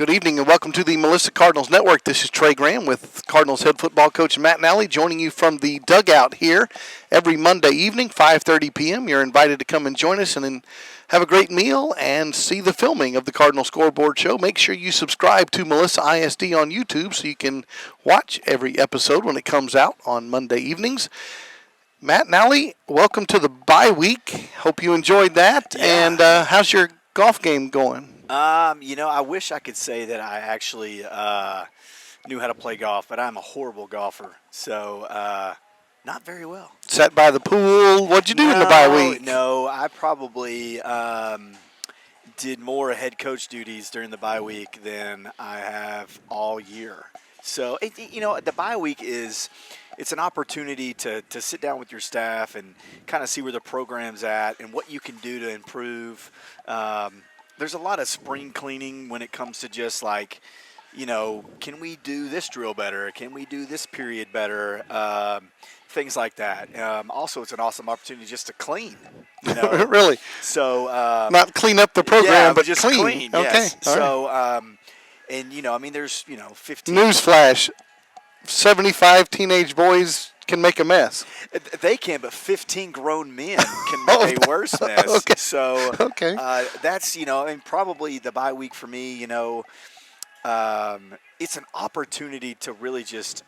Good evening and welcome to the Melissa Cardinals Network. This is Trey Graham with Cardinals head football coach Matt Nally joining you from the dugout here every Monday evening, 5:30 p.m. You're invited to come and join us and then have a great meal and see the filming of the Cardinal Scoreboard show. Make sure you subscribe to Melissa ISD on YouTube so you can watch every episode when it comes out on Monday evenings. Matt Nally, welcome to the bye week. Hope you enjoyed that. Yeah. And how's your golf game going? I wish I could say that I actually knew how to play golf, but I'm a horrible golfer, so not very well. Sat by the pool. What'd you do in the bye week? No, I probably did more head coach duties during the bye week than I have all year. So, the bye week it's an opportunity to sit down with your staff and kind of see where the program's at and what you can do to improve. There's a lot of spring cleaning when it comes to just like, can we do this drill better? Can we do this period better? Things like that. Also, it's an awesome opportunity just to clean. Really? So not clean up the program, but just clean. Okay. Yes. So, right. There's 15. Newsflash: 75 teenage boys can make a mess. They can, but 15 grown men can make a worse mess. Okay. So okay. That's, probably the bye week for me, it's an opportunity to really just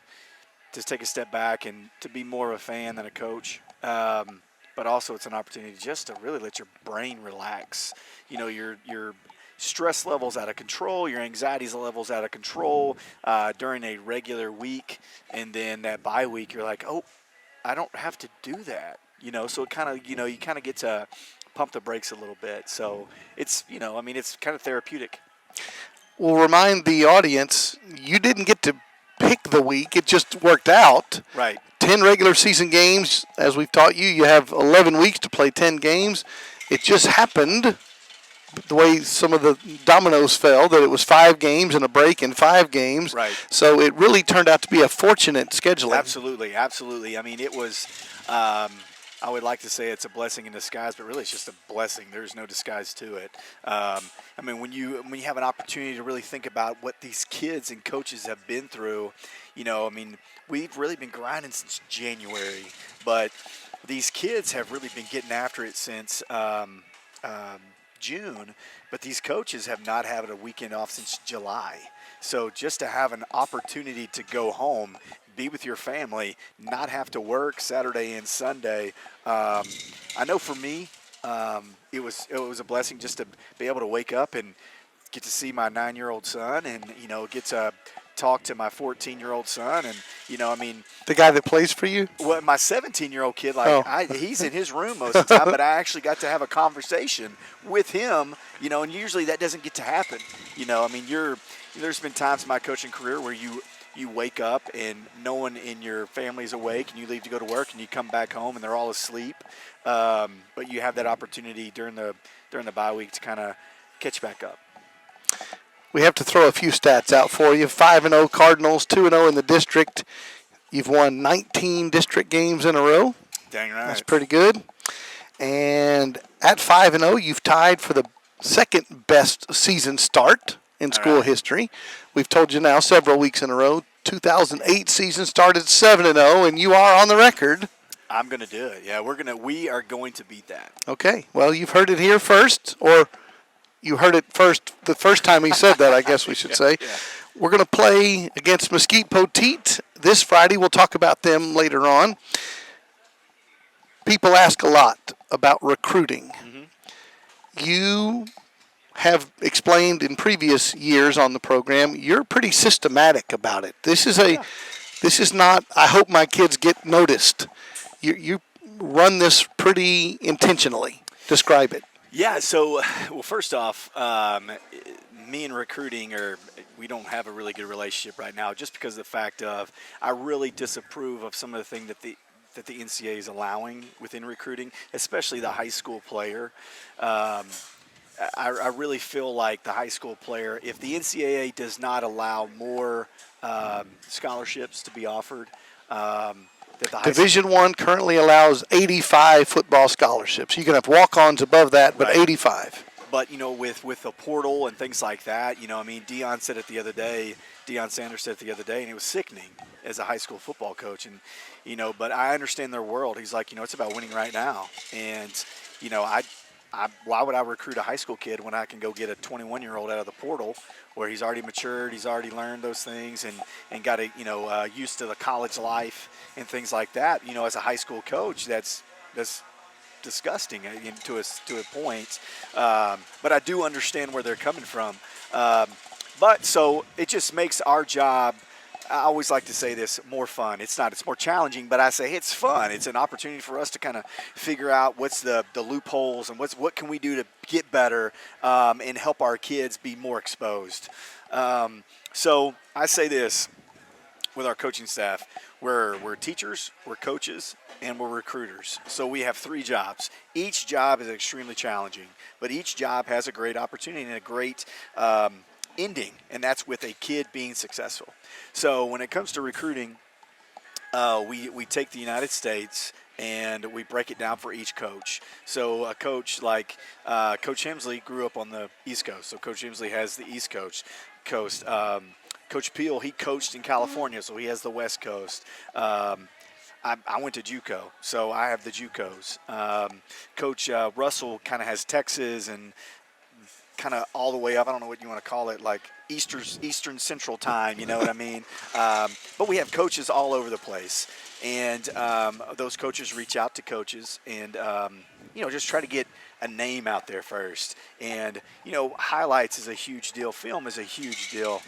take a step back and to be more of a fan than a coach. But also it's an opportunity just to really let your brain relax. Your stress levels out of control, your anxiety levels out of control during a regular week, and then that bye week you're like, oh, I don't have to do that, so it kind of, you kind of get to pump the brakes a little bit. So it's, it's kind of therapeutic. We'll remind the audience, you didn't get to pick the week. It just worked out. Right. 10 regular season games. As we've taught you, you have 11 weeks to play 10 games. It just happened the way some of the dominoes fell, that it was 5 games and a break in 5 games. Right. So it really turned out to be a fortunate scheduling. Absolutely. It was, I would like to say it's a blessing in disguise, but really it's just a blessing. There's no disguise to it. When you have an opportunity to really think about what these kids and coaches have been through, we've really been grinding since January, but these kids have really been getting after it since June, but these coaches have not had a weekend off since July. So just to have an opportunity to go home, be with your family, not have to work Saturday and Sunday. I know for me, it was a blessing just to be able to wake up and get to see my 9-year-old son and, get to talk to my 14-year-old son. And, the guy that plays for you? Well, my 17-year-old kid, he's in his room most of the time, but I actually got to have a conversation with him, and usually that doesn't get to happen. There's been times in my coaching career where you wake up and no one in your family's awake and you leave to go to work and you come back home and they're all asleep. But you have that opportunity during the bye week to kind of catch back up. We have to throw a few stats out for you. 5-0 Cardinals, 2-0 in the district. You've won 19 district games in a row. Dang right. That's pretty good. And at 5-0, you've tied for the second best season start in school history. We've told you now several weeks in a row. 2008 season started 7-0, and you are on the record. I'm going to do it. Yeah, we are going to beat that. Okay. Well, you've heard it here first, or you heard it first the first time he said that, I guess we should say. Yeah. We're going to play against Mesquite Poteet this Friday. We'll talk about them later on. People ask a lot about recruiting. Mm-hmm. You have explained in previous years on the program, you're pretty systematic about it. This is not, I hope my kids get noticed. You run this pretty intentionally. Describe it. Yeah, so, first off, me and recruiting we don't have a really good relationship right now just because of the fact of I really disapprove of some of the things that the NCAA is allowing within recruiting, especially the high school player. I really feel like the high school player, if the NCAA does not allow more scholarships to be offered, Division I currently allows 85 football scholarships. You can have walk-ons above that, but right. 85. But, with the portal and things like that, I mean, Deion Sanders said it the other day, and it was sickening as a high school football coach. And, but I understand their world. He's like, it's about winning right now. And, why would I recruit a high school kid when I can go get a 21-year-old out of the portal where he's already matured, he's already learned those things and got used to the college life and things like that. As a high school coach, that's disgusting to a point. But I do understand where they're coming from. But so it just makes our job, I always like to say this, more fun. It's more challenging, but I say it's fun. It's an opportunity for us to kind of figure out what's the loopholes and what can we do to get better and help our kids be more exposed. So I say this with our coaching staff. We're teachers, we're coaches, and we're recruiters. So we have 3 jobs. Each job is extremely challenging, but each job has a great opportunity and a great ending, and that's with a kid being successful. So when it comes to recruiting, we take the United States and we break it down for each coach. So a coach like Coach Hemsley grew up on the East Coast, so Coach Hemsley has the East Coast. Coach Peel, he coached in California, so he has the West Coast. I went to JUCO, so I have the JUCOs. Coach Russell kind of has Texas and kind of all the way up. I don't know what you want to call it, like Eastern Central Time, you know what I mean? But we have coaches all over the place. And those coaches reach out to coaches and, just try to get a name out there first. And, highlights is a huge deal. Film is a huge deal.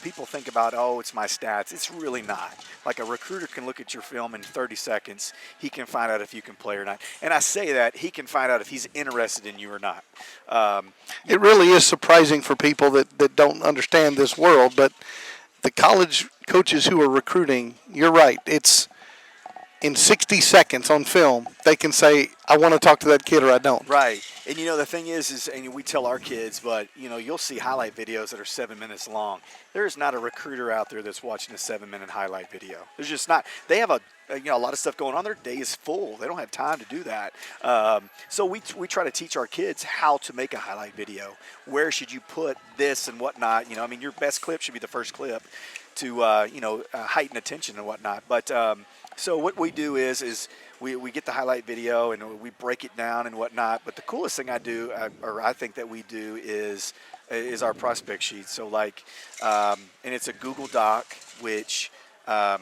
People think about, it's my stats. It's really not. Like a recruiter can look at your film in 30 seconds. He can find out if you can play or not. And I say that he can find out if he's interested in you or not. It really is surprising for people that don't understand this world, but the college coaches who are recruiting, you're right. It's in 60 seconds on film, they can say, I want to talk to that kid or I don't. Right. And, the thing is and we tell our kids, but, you'll see highlight videos that are 7 minutes long. There's not a recruiter out there that's watching a 7-minute highlight video. There's just not. They have a lot of stuff going on. Their day is full. They don't have time to do that. So we try to teach our kids how to make a highlight video. Where should you put this and whatnot? Your best clip should be the first clip to, heighten attention and whatnot. But so what we do is we get the highlight video and we break it down and whatnot. But the coolest thing I think that we do is our prospect sheet. So and it's a Google Doc, which, I've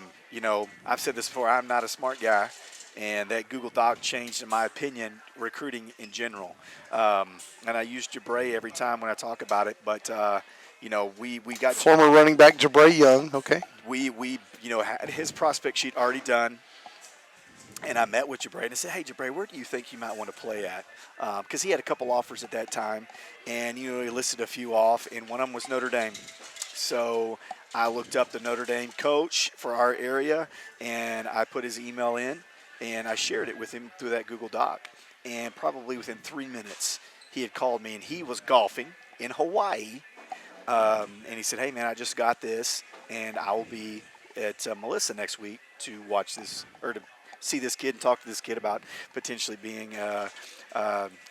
said this before, I'm not a smart guy. And that Google Doc changed, in my opinion, recruiting in general. And I use Jabray every time when I talk about it. But, we got former running back Jabray Young. Okay. We had his prospect sheet already done. And I met with Jabray and I said, hey, Jabray, where do you think you might want to play at? Because he had a couple offers at that time. And, he listed a few off, and one of them was Notre Dame. So I looked up the Notre Dame coach for our area, and I put his email in, and I shared it with him through that Google Doc. And probably within 3 minutes, he had called me, and he was golfing in Hawaii. And he said, hey, man, I just got this, and I will be at Melissa next week to watch this, or to see this kid and talk to this kid about potentially being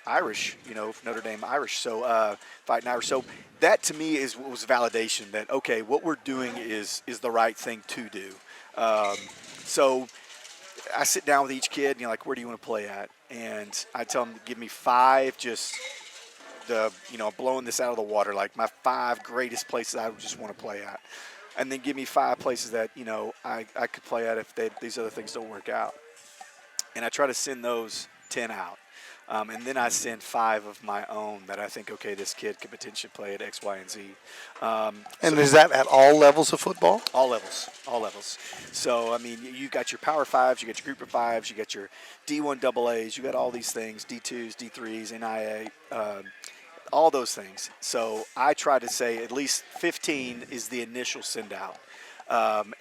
Irish, Notre Dame Irish, so fighting Irish. So that to me was validation that, okay, what we're doing is the right thing to do. So I sit down with each kid and like, where do you want to play at? And I tell them, give me 5, just blowing this out of the water, like my 5 greatest places I would just want to play at. And then give me 5 places that, I could play at if these other things don't work out. And I try to send those 10 out. And then I send 5 of my own that I think, okay, this kid could potentially play at X, Y, and Z. And is that at all levels of football? All levels. So, you got your Power 5s, you got your Group of 5s, you got your D1 AAs, you got all these things, D2s, D3s, NIA, all those things. So I try to say at least 15 is the initial send out.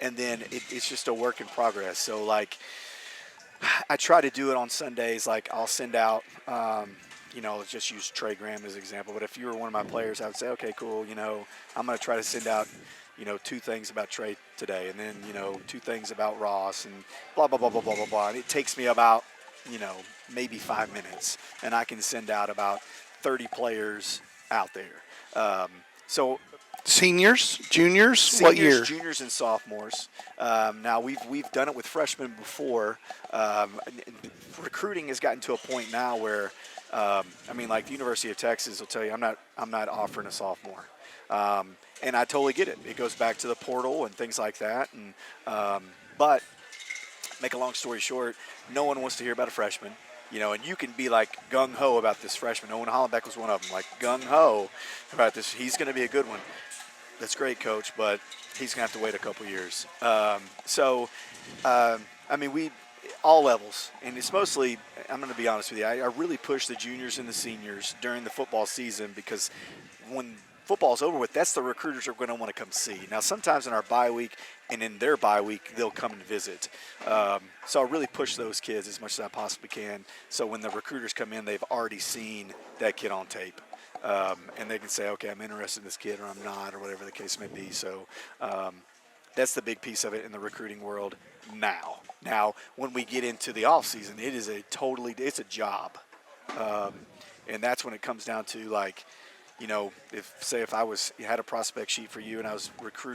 And then it's just a work in progress. So I try to do it on Sundays. Like I'll send out, let's just use Trey Graham as an example. But if you were one of my players, I would say, okay, cool. I'm going to try to send out, 2 things about Trey today. And then, 2 things about Ross and blah, blah, blah, blah, blah, blah, blah. And it takes me about, maybe 5 minutes. And I can send out about 30 players out there. So Seniors, juniors, seniors, what year? juniors, and sophomores. Now we've done it with freshmen before. Recruiting has gotten to a point now where, like the University of Texas will tell you, I'm not offering a sophomore, and I totally get it. It goes back to the portal and things like that. And but make a long story short, no one wants to hear about a freshman. And you can be like gung-ho about this freshman. Owen Hollenbeck was one of them, like gung-ho about this. He's going to be a good one. That's great, Coach, but he's going to have to wait a couple years. We all levels, and it's mostly, I'm going to be honest with you, I really push the juniors and the seniors during the football season because when football's over with, that's the recruiters are going to want to come see. Now, sometimes in our bye week and in their bye week, they'll come and visit. So I really push those kids as much as I possibly can. So when the recruiters come in, they've already seen that kid on tape. And they can say, okay, I'm interested in this kid or I'm not, or whatever the case may be. So that's the big piece of it in the recruiting world now. Now, when we get into the off season, it's a job. And that's when it comes down to, like, if I had a prospect sheet for you and I was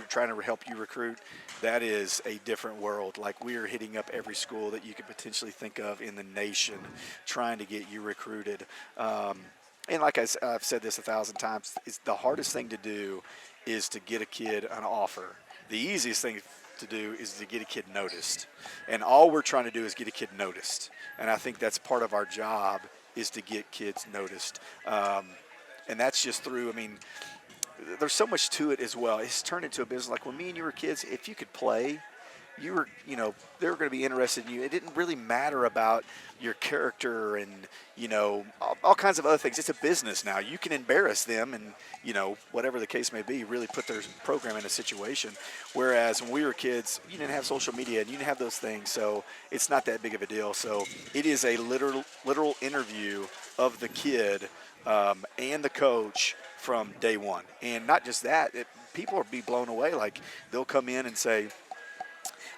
trying to help you recruit, that is a different world. Like, we are hitting up every school that you could potentially think of in the nation trying to get you recruited. And like I've said this 1,000 times, the hardest thing to do is to get a kid an offer. The easiest thing to do is to get a kid noticed. And all we're trying to do is get a kid noticed. And I think that's part of our job, is to get kids noticed. And that's just through, there's so much to it as well. It's turned into a business. Like when me and you were kids, if you could play, they were going to be interested in you. It didn't really matter about your character and, all kinds of other things. It's a business now. You can embarrass them and, whatever the case may be, really put their program in a situation. Whereas when we were kids, you didn't have social media and you didn't have those things. So it's not that big of a deal. So it is a literal interview of the kid and the coach from day one. And not just that, people will be blown away. Like, they'll come in and say,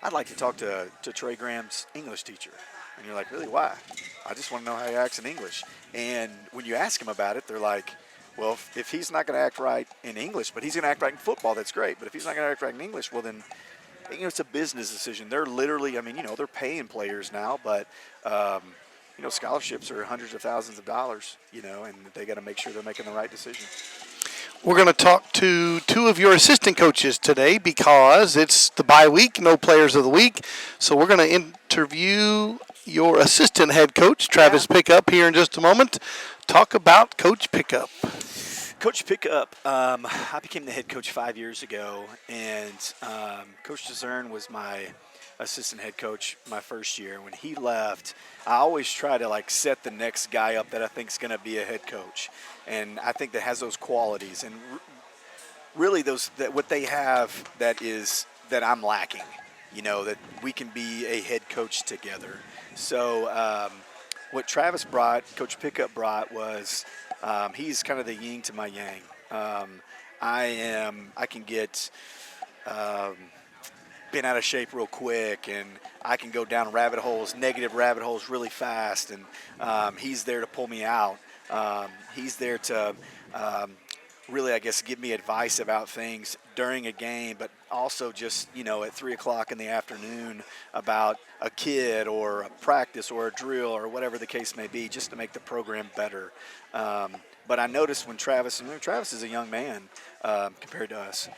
I'd like to talk to Trey Graham's English teacher. And you're like, really, why? I just want to know how he acts in English. And when you ask him about it, they're like, well, if he's not going to act right in English, but he's going to act right in football, that's great. But if he's not going to act right in English, well, then, it's a business decision. They're literally, they're paying players now, but, scholarships are hundreds of thousands of dollars, and they got to make sure they're making the right decision. We're going to talk to two of your assistant coaches today because it's the bye week, no players of the week. So we're going to interview your assistant head coach, Travis Pickup, here in just a moment. Talk about Coach Pickup. Coach Pickup, I became the head coach 5 years ago, and Coach DeZern was my assistant head coach my first year. When he left, I always try to set the next guy up that I think is going to be a head coach, and I think that has those qualities and really what they have that I'm lacking. That we can be a head coach together. So what Travis brought, Coach Pickup brought, was he's kind of the yin to my yang. I can get bent out of shape real quick, and I can go down negative rabbit holes really fast, and he's there to pull me out. He's there to really, I guess, give me advice about things during a game, but also just, at 3 o'clock in the afternoon about a kid or a practice or a drill or whatever the case may be, just to make the program better. But I noticed when Travis is a young man compared to us,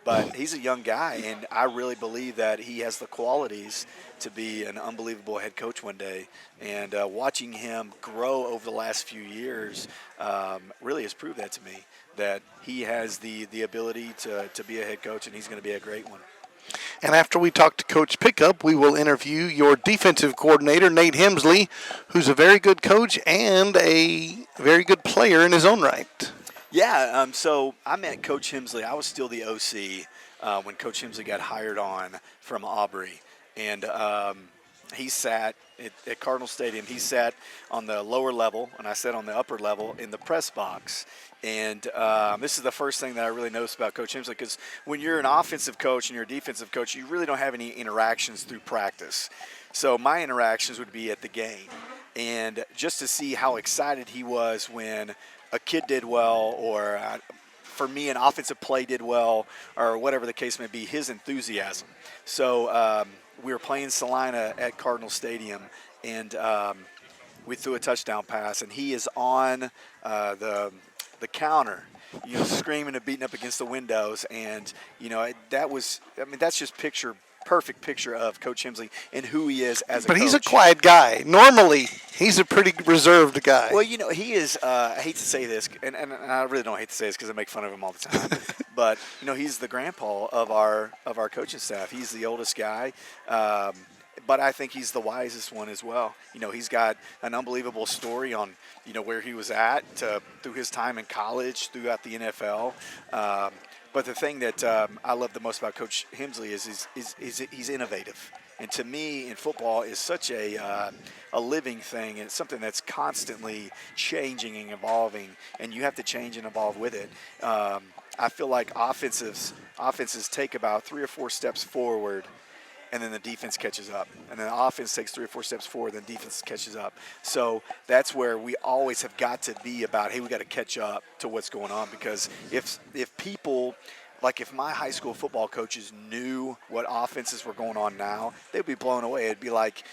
but he's a young guy, and I really believe that he has the qualities to be an unbelievable head coach one day. And watching him grow over the last few years really has proved that to me, that he has the ability to be a head coach, and he's going to be a great one. And after we talk to Coach Pickup, we will interview your defensive coordinator, Nate Hemsley, who's a very good coach and a very good player in his own right. Yeah, so I met Coach Hemsley. I was still the OC when Coach Hemsley got hired on from Aubrey. And he sat at Cardinals Stadium. He sat on the lower level, and I sat on the upper level in the press box. And this is the first thing that I really noticed about Coach Hemsley, because when you're an offensive coach and you're a defensive coach, you really don't have any interactions through practice. So my interactions would be at the game. And just to see how excited he was when a kid did well, or for me, an offensive play did well, or whatever the case may be, his enthusiasm. So we were playing Salina at Cardinal Stadium, and we threw a touchdown pass, and he is on the counter, screaming and beating up against the windows. And, that's just perfect picture of Coach Hemsley and who he is as a coach. But he's a quiet guy. Normally, he's a pretty reserved guy. Well, he is, I hate to say this, and I really don't hate to say this because I make fun of him all the time, but, he's the grandpa of our coaching staff. He's the oldest guy. But I think he's the wisest one as well. He's got an unbelievable story on, where he was at through his time in college, throughout the NFL. But the thing that I love the most about Coach Hemsley is he's innovative. And to me, in football, is such a living thing. And it's something that's constantly changing and evolving, and you have to change and evolve with it. I feel like offenses take about 3 or 4 steps forward, and then the defense catches up. And then the offense takes 3 or 4 steps forward, then defense catches up. So that's where we always have got to be about, hey, we got to catch up to what's going on. Because if people, like if my high school football coaches knew what offenses were going on now, they'd be blown away. It'd be like,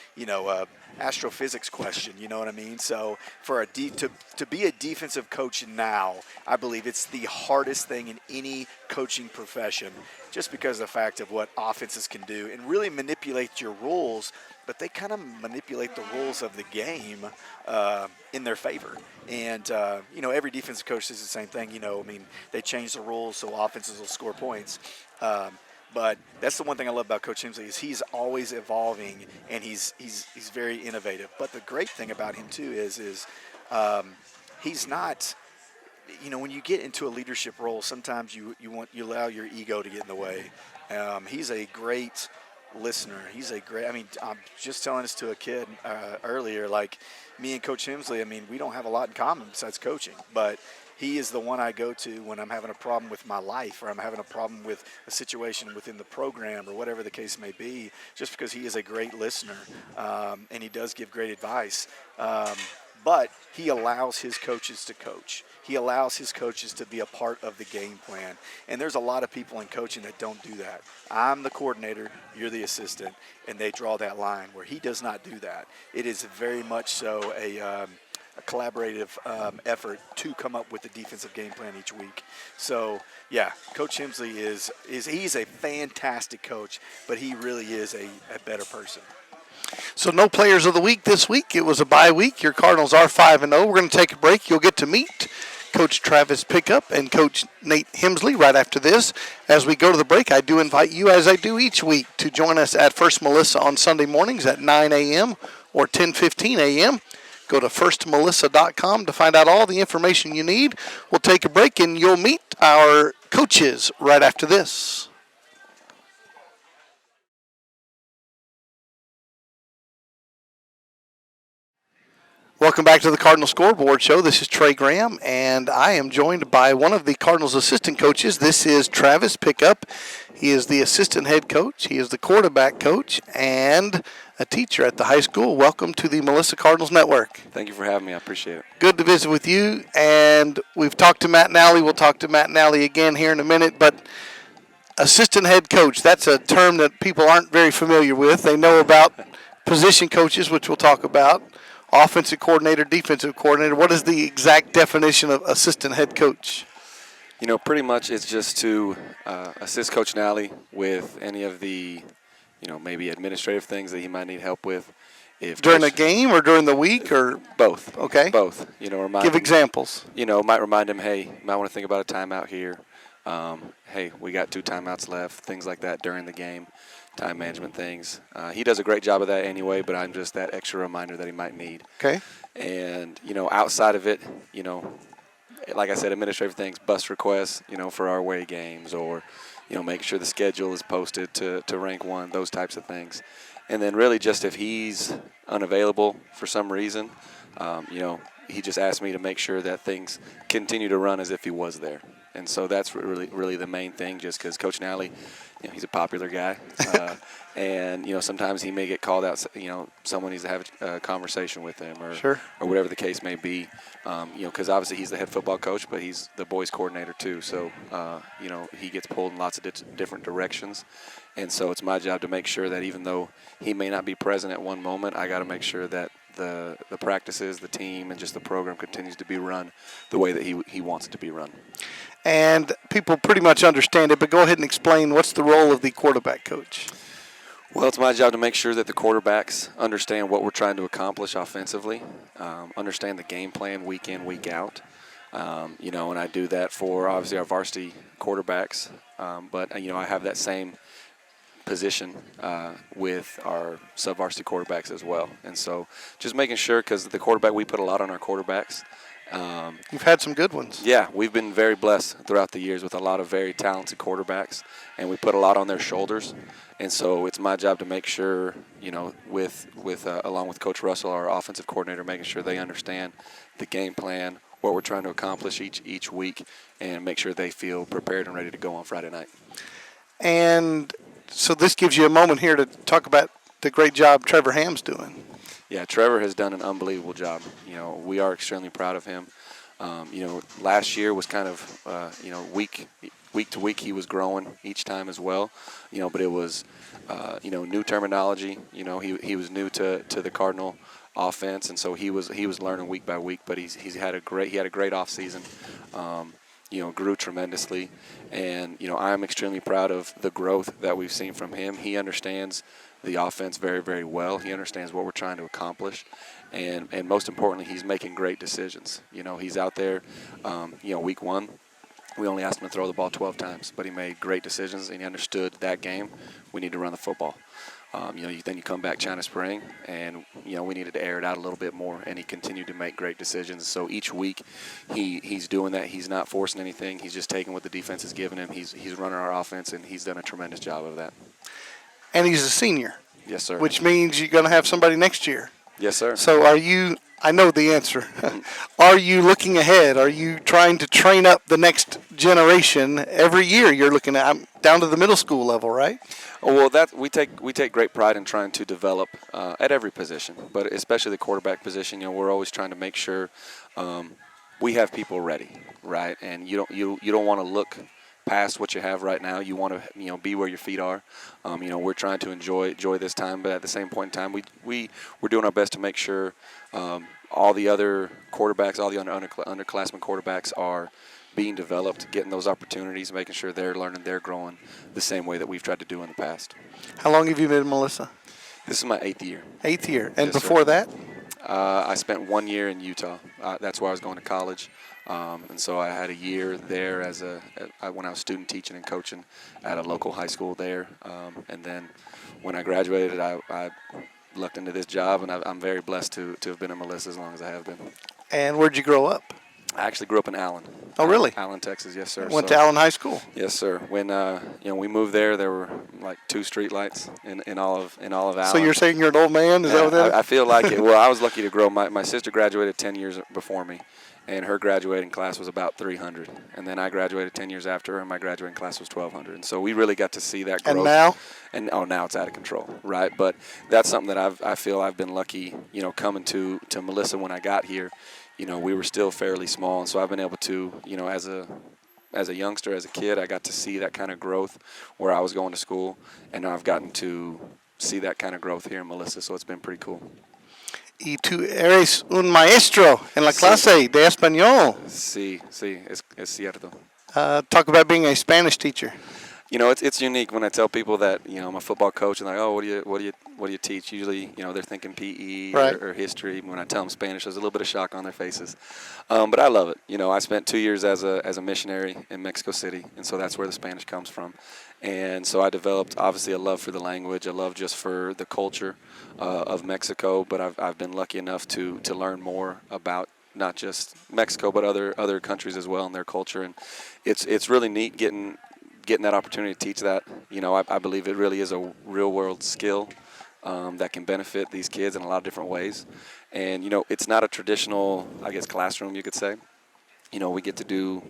astrophysics question, you know what I mean? So for to be a defensive coach now, I believe it's the hardest thing in any coaching profession, just because of the fact of what offenses can do and really manipulate your rules, but they kind of manipulate the rules of the game in their favor. And, every defensive coach does the same thing. They change the rules so offenses will score points. But that's the one thing I love about Coach Hemsley is he's always evolving, and he's very innovative. But the great thing about him too is he's not. When you get into a leadership role, sometimes you allow your ego to get in the way. He's a great listener. I'm just telling this to a kid earlier. Like me and Coach Hemsley, we don't have a lot in common besides coaching, but he is the one I go to when I'm having a problem with my life, or I'm having a problem with a situation within the program, or whatever the case may be, just because he is a great listener, and he does give great advice. But he allows his coaches to coach. He allows his coaches to be a part of the game plan. And there's a lot of people in coaching that don't do that. I'm the coordinator, you're the assistant, and they draw that line where he does not do that. It is very much so a collaborative effort to come up with the defensive game plan each week. So, yeah, Coach Hemsley he's a fantastic coach, but he really is a better person. So no players of the week this week. It was a bye week. Your Cardinals are 5-0. We're going to take a break. You'll get to meet Coach Travis Pickup and Coach Nate Hemsley right after this. As we go to the break, I do invite you, as I do each week, to join us at First Melissa on Sunday mornings at 9 a.m. or 10:15 a.m. Go to firstmelissa.com to find out all the information you need. We'll take a break, and you'll meet our coaches right after this. Welcome back to the Cardinal Scoreboard Show. This is Trey Graham, and I am joined by one of the Cardinals' assistant coaches. This is Travis Pickup. He is the assistant head coach. He is the quarterback coach and a teacher at the high school. Welcome to the Melissa Cardinals Network. Thank you for having me. I appreciate it. Good to visit with you, and we've talked to Matt Nally. We'll talk to Matt Nally again here in a minute, but assistant head coach, that's a term that people aren't very familiar with. They know about position coaches, which we'll talk about. Offensive coordinator, defensive coordinator. What is the exact definition of assistant head coach? Pretty much it's just to assist Coach Nally with any of the, maybe administrative things that he might need help with. If during a game or during the week or? Both. Okay. Both. Give examples. Might remind him, hey, you might want to think about a timeout here. Hey, we got 2 timeouts left, things like that during the game. Time management things. He does a great job of that anyway, but I'm just that extra reminder that he might need. Okay. And, outside of it, like I said, administrative things, bus requests, for our away games, or, making sure the schedule is posted to rank 1, those types of things. And then really just if he's unavailable for some reason, he just asked me to make sure that things continue to run as if he was there. And so that's really the main thing, just because Coach Nally, he's a popular guy. And, sometimes he may get called out, someone needs to have a conversation with him or whatever the case may be, because obviously he's the head football coach, but he's the boys coordinator too. So, he gets pulled in lots of different directions. And so it's my job to make sure that even though he may not be present at one moment, I got to make sure that the practices, the team, and just the program continues to be run the way that he wants it to be run. And people pretty much understand it, but go ahead and explain what's the role of the quarterback coach. Well, it's my job to make sure that the quarterbacks understand what we're trying to accomplish offensively, understand the game plan week in, week out. And I do that for, obviously, our varsity quarterbacks. But I have that same position with our sub-varsity quarterbacks as well. And so just making sure, because the quarterback, we put a lot on our quarterbacks. You've had some good ones. Yeah, we've been very blessed throughout the years with a lot of very talented quarterbacks, and we put a lot on their shoulders. And so it's my job to make sure, with along with Coach Russell, our offensive coordinator, making sure they understand the game plan, what we're trying to accomplish each week, and make sure they feel prepared and ready to go on Friday night. And so this gives you a moment here to talk about the great job Trevor Ham's doing. Yeah, Trevor has done an unbelievable job. We are extremely proud of him. Last year was kind of, week to week he was growing each time as well. But it was, new terminology. He was new to the Cardinal offense, and so he was learning week by week. But he had a great off season. Grew tremendously, and I'm extremely proud of the growth that we've seen from him. He understands the offense very, very well. He understands what we're trying to accomplish, and most importantly, he's making great decisions. He's out there. Week one, we only asked him to throw the ball 12 times, but he made great decisions, and he understood that game. We need to run the football. Then you come back China Spring, and we needed to air it out a little bit more, and he continued to make great decisions. So each week, he's doing that. He's not forcing anything. He's just taking what the defense is giving him. He's running our offense, and he's done a tremendous job of that. And he's a senior. Yes, sir. Which means you're going to have somebody next year. Yes, sir. So I know the answer. Are you looking ahead? Are you trying to train up the next generation every year? You're looking at down to the middle school level, right? Well, we take great pride in trying to develop at every position, but especially the quarterback position. We're always trying to make sure we have people ready, right? And you don't want to look past what you have right now. You want to be where your feet are. We're trying to enjoy this time, but at the same point in time, we're doing our best to make sure all the other quarterbacks, all the underclassmen quarterbacks are being developed, getting those opportunities, making sure they're learning, they're growing the same way that we've tried to do in the past. How long have you been in Melissa? This is my 8th year. 8th year. And Yes, before sir. that? I spent 1 year in Utah. That's where I was going to college. And so I had a year there when I was student teaching and coaching at a local high school there. And then when I graduated, I lucked into this job, and I'm very blessed to have been in Melissa as long as I have been. And where'd you grow up? I actually grew up in Allen. Oh, really? Allen, Texas, yes, sir. Went to Allen High School. Yes, sir. When we moved there were like 2 street lights in all of Allen. So you're saying you're an old man? Is that what that is? I feel like it. Well, I was lucky to grow. My sister graduated 10 years before me, and her graduating class was about 300. And then I graduated 10 years after her, and my graduating class was 1,200. And so we really got to see that growth. And now? And now it's out of control, right? But that's something that I feel I've been lucky, coming to Melissa when I got here. We were still fairly small, and so I've been able to, as a youngster, as a kid, I got to see that kind of growth where I was going to school, and now I've gotten to see that kind of growth here in Melissa, so it's been pretty cool. Y tú eres un maestro en la clase de español. Sí, es cierto. Talk about being a Spanish teacher. It's unique when I tell people that I'm a football coach and they're like, oh, what do you teach? Usually, they're thinking PE right. or history. When I tell them Spanish, there's a little bit of shock on their faces, but I love it. I spent 2 years as a missionary in Mexico City, and so that's where the Spanish comes from. And so I developed obviously a love for the language, a love just for the culture of Mexico. But I've been lucky enough to learn more about not just Mexico but other countries as well and their culture, and it's really neat getting that opportunity to teach that. I believe it really is a real-world skill that can benefit these kids in a lot of different ways. And, it's not a traditional, I guess, classroom, you could say. We get to do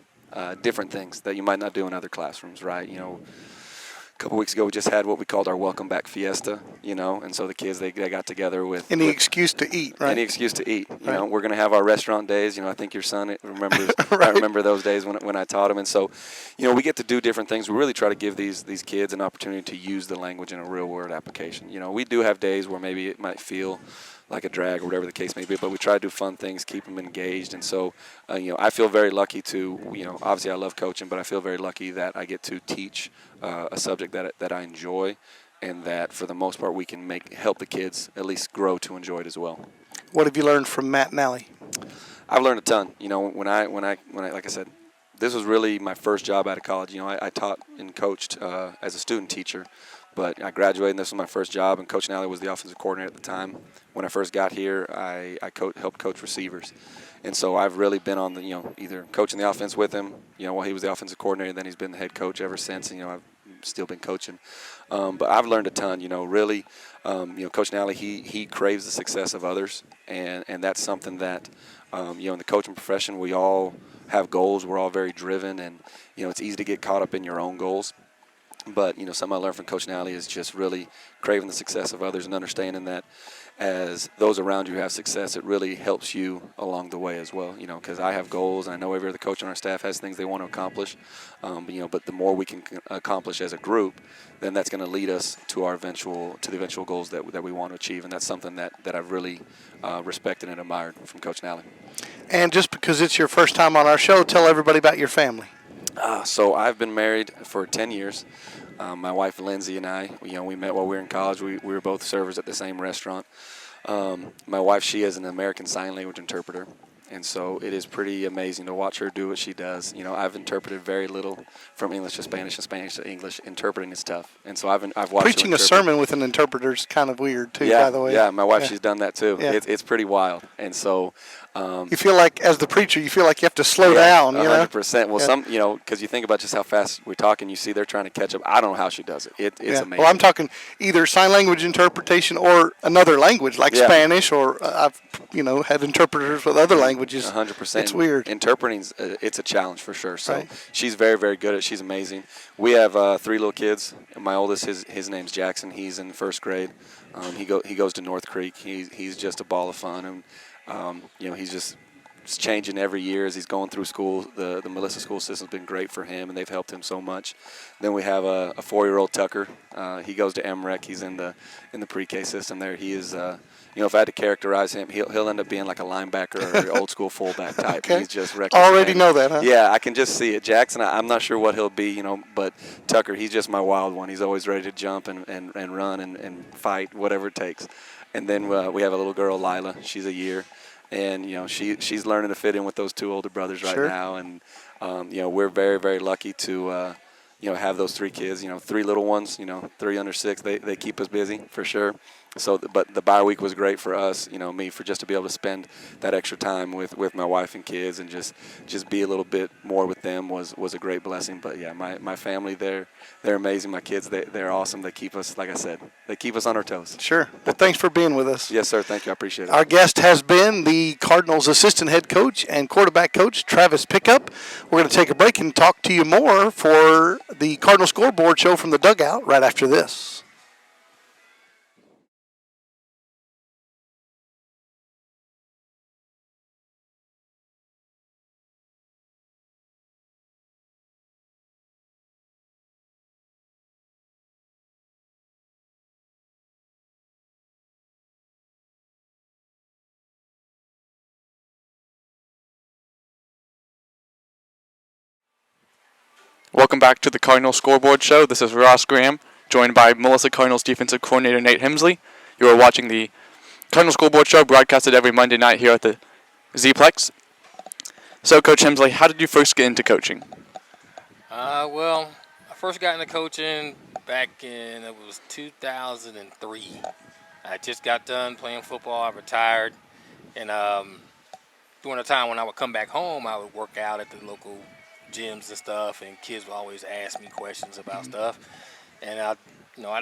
different things that you might not do in other classrooms, right? A couple weeks ago, we just had what we called our Welcome Back Fiesta, and so the kids, they got together with Any excuse to eat, right? any excuse to eat. Right. We're going to have our restaurant days. I think your son remembers. Right. I remember those days when I taught him, and so, we get to do different things. We really try to give these kids an opportunity to use the language in a real world application. We do have days where maybe it might feel like a drag or whatever the case may be, but we try to do fun things, keep them engaged, and so, I feel very lucky to, obviously I love coaching, but I feel very lucky that I get to teach a subject that I enjoy, and that for the most part we can help the kids at least grow to enjoy it as well. What have you learned from Matt Nally? I've learned a ton. When I like I said, this was really my first job out of college. I taught and coached as a student teacher, but I graduated and this was my first job, and Coach Nally was the offensive coordinator at the time. When I first got here, I helped coach receivers. And so I've really been on the, either coaching the offense with him, while he was the offensive coordinator, then he's been the head coach ever since, and, I've still been coaching. But I've learned a ton, really, Coach Nally, he craves the success of others, and that's something that, in the coaching profession, we all have goals. We're all very driven, and, it's easy to get caught up in your own goals. But, something I learned from Coach Nally is just really craving the success of others and understanding that as those around you have success, it really helps you along the way as well, because I have goals, and I know every other coach on our staff has things they want to accomplish. But the more we can accomplish as a group, then that's going to lead us to the eventual goals that we want to achieve, and that's something that I've really respected and admired from Coach Nally. And just because it's your first time on our show, tell everybody about your family. So I've been married for 10 years. My wife Lindsay and I, we met while we were in college. We were both servers at the same restaurant. My wife, she is an American Sign Language interpreter, and so it is pretty amazing to watch her do what she does. I've interpreted very little from English to Spanish and Spanish to English. Interpreting is tough, and so I've watched Preaching her a sermon with an interpreter is kind of weird too. Yeah, by the way. yeah. My wife, Yeah. she's done that too. Yeah. It's pretty wild, and so. You feel like, as the preacher, you feel like you have to slow down, 100%. Well, Yeah. because you think about just how fast we're talking, you see they're trying to catch up. I don't know how she does it. It's amazing. Well, I'm talking either sign language interpretation or another language like Spanish, or I've had interpreters with other languages. 100%. It's weird. Interpreting's it's a challenge for sure. So Right. she's very, very good at it. She's amazing. We have 3 little kids. My oldest, his name's Jackson. He's in first grade. He goes to North Creek. He's just a ball of fun, and he's just. It's changing every year as he's going through school. The Melissa school system's been great for him, and they've helped him so much. Then we have a 4-year-old Tucker. He goes to MREC. He's in the pre-K system there. He is, if I had to characterize him, he'll end up being like a linebacker or an old school fullback type. Okay. He's just Already know that, huh? Yeah, I can just see it. Jackson, I'm not sure what he'll be, but Tucker, he's just my wild one. He's always ready to jump and run and fight, whatever it takes. And then we have a little girl, Lila. She's a year. And, she's learning to fit in with those 2 older brothers right Sure. now. And, we're very, very lucky to, have those 3 kids, 3 little ones, 3 under 6. They keep us busy for sure. So, but the bye week was great for us, me, for just to be able to spend that extra time with my wife and kids and just be a little bit more with them was a great blessing. But yeah, my family, they're amazing. My kids, they're awesome. They keep us, like I said, they keep us on our toes. Sure. Well, thanks for being with us. Yes, sir. Thank you. I appreciate it. Our guest has been the Cardinals assistant head coach and quarterback coach, Travis Pickup. We're going to take a break and talk to you more for the Cardinal Scoreboard show from the dugout right after this. Welcome back to the Cardinal Scoreboard Show. This is Ross Graham, joined by Melissa Cardinals defensive coordinator Nate Hemsley. You are watching the Cardinal Scoreboard Show, broadcasted every Monday night here at the Z-Plex. So, Coach Hemsley, how did you first get into coaching? Well, I first got into coaching back in, it was 2003. I just got done playing football. I retired. And during the time when I would come back home, I would work out at the local gyms and stuff, and kids would always ask me questions about stuff. And I'd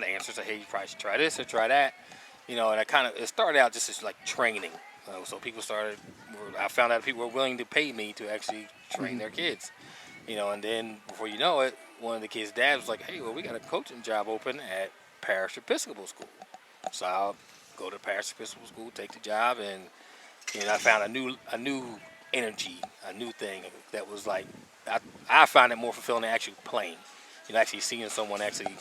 answer, say, hey, you probably should try this or try that. And it started out just as like training. So people I found out people were willing to pay me to actually train their kids. And then before you know it, one of the kids' dads was like, "Hey, well, we got a coaching job open at Parish Episcopal School." So I'll go to Parish Episcopal School, take the job, and I found a new energy, a new thing that was like I find it more fulfilling than actually playing. Actually seeing someone actually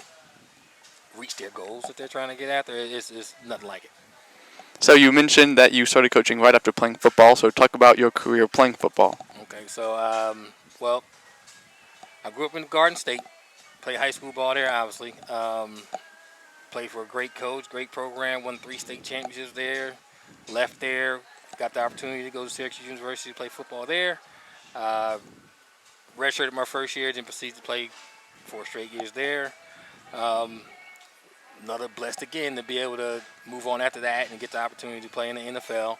reach their goals that they're trying to get after. It's nothing like it. So you mentioned that you started coaching right after playing football. So talk about your career playing football. Okay, so well, I grew up in Garden State. Played high school ball there, obviously. Played for a great coach, great program. Won 3 state championships there. Left there, got the opportunity to go to Syracuse University to play football there. Redshirted my first year, then proceeded to play 4 straight years there. Another blessed again to be able to move on after that and get the opportunity to play in the NFL.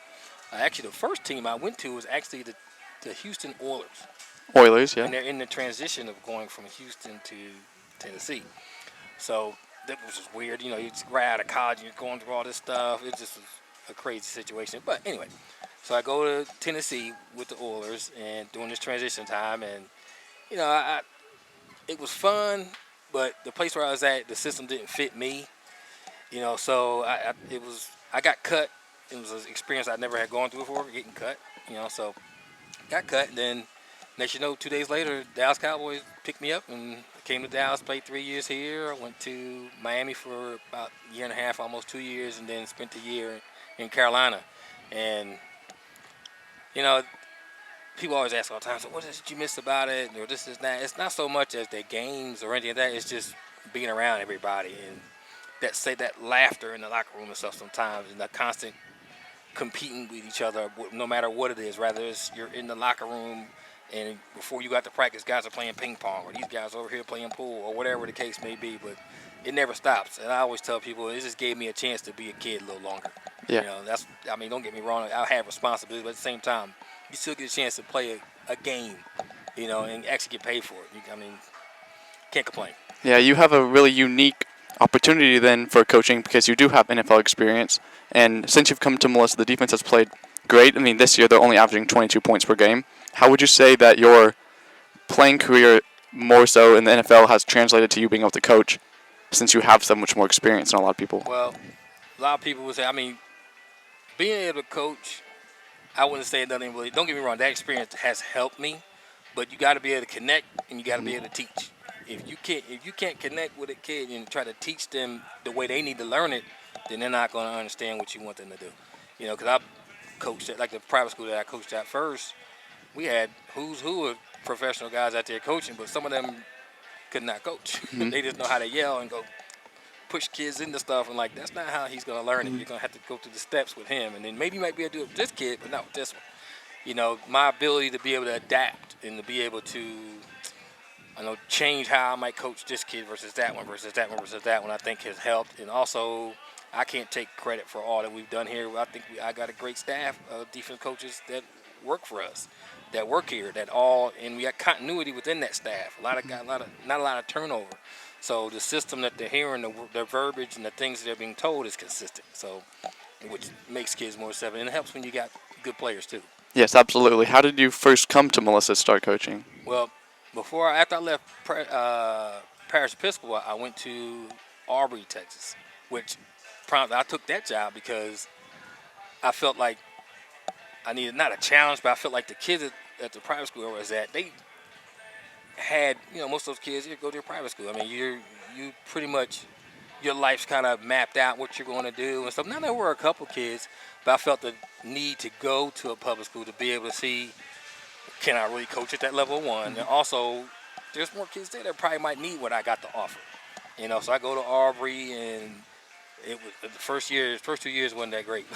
Actually, the first team I went to was actually the Houston Oilers. Oilers, yeah. And they're in the transition of going from Houston to Tennessee. So that was just weird. You're just right out of college and you're going through all this stuff. It just was a crazy situation. But anyway, so I go to Tennessee with the Oilers and during this transition time. And, it was fun, but the place where I was at, the system didn't fit me. So I got cut. It was an experience I never had gone through before, getting cut. So got cut. And then next 2 days later, Dallas Cowboys picked me up and came to Dallas, played 3 years here. I went to Miami for about a year and a half, almost 2 years, and then spent a year in Carolina. And, people always ask all the time, so what did you miss about it? Or this is that. It's not so much as the games or anything like that. It's just being around everybody and that laughter in the locker room and stuff sometimes, and the constant competing with each other, no matter what it is. Rather, you're in the locker room and before you got to practice, guys are playing ping pong, or these guys over here playing pool, or whatever the case may be. But it never stops. And I always tell people, it just gave me a chance to be a kid a little longer. Yeah. Don't get me wrong. I have responsibilities, but at the same time, you still get a chance to play a game, and actually get paid for it. Can't complain. Yeah, you have a really unique opportunity then for coaching because you do have NFL experience. And since you've come to Melissa, the defense has played great. This year they're only averaging 22 points per game. How would you say that your playing career more so in the NFL has translated to you being able to coach since you have so much more experience than a lot of people? Well, a lot of people would say, being able to coach, I wouldn't say it doesn't really. Don't get me wrong, that experience has helped me, but you got to be able to connect and you got to be able to teach. If you can't connect with a kid and try to teach them the way they need to learn it, then they're not going to understand what you want them to do. Because I coached at, like the private school that I coached at first, we had who's who of professional guys out there coaching, but some of them could not coach. Mm-hmm. They just know how to yell and go push kids into stuff, and that's not how he's going to learn it. Mm-hmm. You're going to have to go through the steps with him, and then maybe you might be able to do it with this kid, but not with this one. My ability to be able to adapt and to be able to change how I might coach this kid versus that one versus that one versus that one, I think has helped. And also, I can't take credit for all that we've done here. I think I got a great staff of defense coaches that work for us, that work here, and we got continuity within that staff. Not a lot of turnover. So the system that they're hearing, the verbiage and the things that they're being told is consistent. So, which makes kids more receptive, and it helps when you got good players too. Yes, absolutely. How did you first come to Melissa to start coaching? Well, after I left Parish Episcopal, I went to Aubrey, Texas, which promptly I took that job because I felt like I needed not a challenge, but I felt like the kids at the private school I was at, they had, most of those kids, go to your private school. You pretty much, your life's kind of mapped out what you're going to do and stuff. Now, there were a couple kids, but I felt the need to go to a public school to be able to see, can I really coach at that level one? Mm-hmm. And also, there's more kids there that probably might need what I got to offer. So I go to Aubrey, and it was the first 2 years wasn't that great.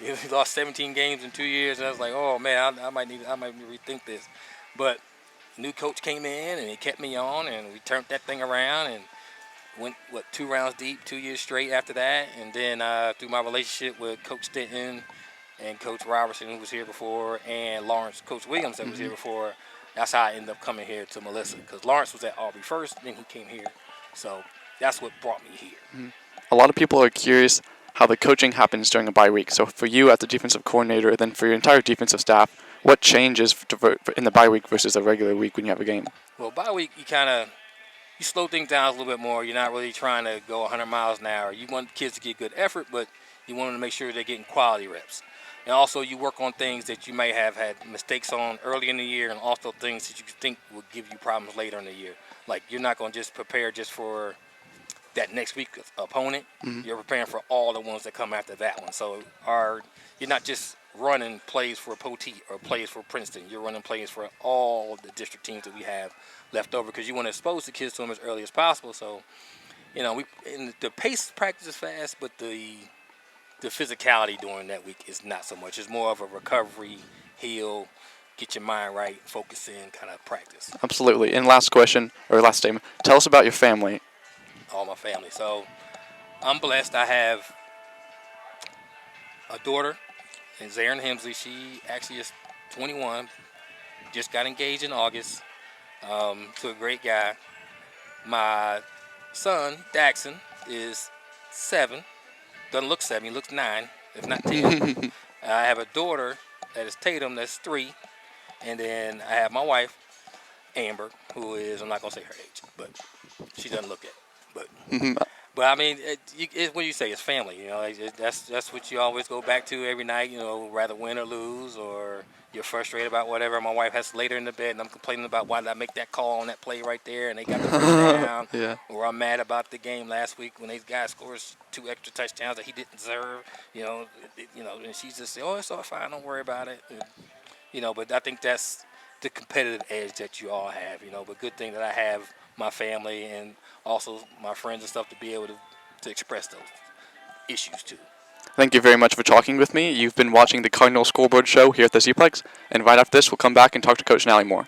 We lost 17 games in 2 years, and I was like, oh man, I might need to rethink this. But new coach came in, and he kept me on, and we turned that thing around and went 2 rounds deep, 2 years straight after that. And then through my relationship with Coach Stinton and Coach Robertson, who was here before, and Coach Williams that was here before, that's how I ended up coming here to Melissa, because Lawrence was at Aubrey first, then he came here. So that's what brought me here. Mm-hmm. A lot of people are curious how the coaching happens during a bye week. So for you as the defensive coordinator, and then for your entire defensive staff, What changes in the bye week versus a regular week when you have a game? Well, bye week, you slow things down a little bit more. You're not really trying to go 100 miles an hour. You want kids to get good effort, but you want them to make sure they're getting quality reps. And also, you work on things that you may have had mistakes on early in the year, and also things that you think will give you problems later in the year. Like, you're not going to just prepare just for that next week opponent. You're preparing for all the ones that come after that one. So you're not just running plays for Poteet or plays for Princeton. You're running plays for all the district teams that we have left over, because you want to expose the kids to them as early as possible. So, the pace of practice is fast, but the physicality during that week is not so much. It's more of a recovery, heal, get your mind right, focus in kind of practice. Absolutely. And last question, or last statement, tell us about your family. All my family. So I'm blessed. I have a daughter, and Zarin Hemsley. She actually is 21, just got engaged in August to a great guy. My son, Daxon, is 7. Doesn't look 7, he looks 9, if not 10. I have a daughter that is Tatum, that's 3. And then I have my wife, Amber, who is, I'm not going to say her age, but she doesn't look it. But I mean, it's what you say, it's family. That's what you always go back to every night. Rather win or lose, or you're frustrated about whatever. My wife has later in the bed, and I'm complaining about why did I make that call on that play right there, and they got the first down. Yeah. Or I'm mad about the game last week when these guys scores 2 extra touchdowns that he didn't deserve. And she's just say, "Oh, it's all fine, don't worry about it." But I think that's the competitive edge that you all have. But good thing that I have my family and also my friends and stuff to be able to express those issues too. Thank you very much for talking with me. You've been watching the Cardinals Scoreboard show here at the Zplex, and right after this, we'll come back and talk to Coach Nally more.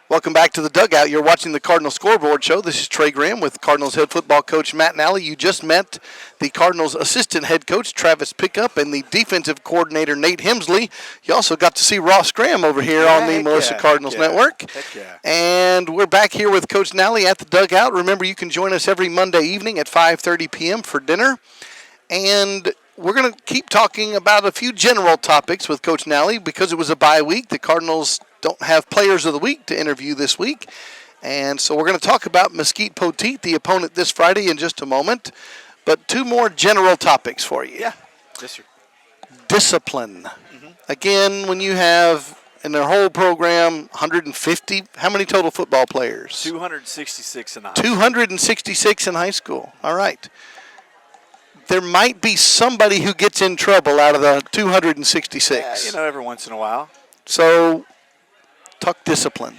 Welcome back to the Dugout. You're watching the Cardinals Scoreboard Show. This is Trey Graham with Cardinals head football coach Matt Nally. You just met the Cardinals assistant head coach Travis Pickup and the defensive coordinator Nate Hemsley. You also got to see Ross Graham over here on the Melissa Cardinals Network. Heck yeah. And we're back here with Coach Nally at the Dugout. Remember, you can join us every Monday evening at 5:30 p.m. for dinner. And we're going to keep talking about a few general topics with Coach Nally because it was a bye week. The Cardinals don't have players of the week to interview this week. And so we're going to talk about Mesquite Poteet, the opponent this Friday, in just a moment. But 2 more general topics for you. Yeah. Yes, sir. Discipline. Again, when you have in their whole program 150, how many total football players? 266 in the high school. 266 in high school. All right. There might be somebody who gets in trouble out of the 266. Yeah, every once in a while. So, talk discipline.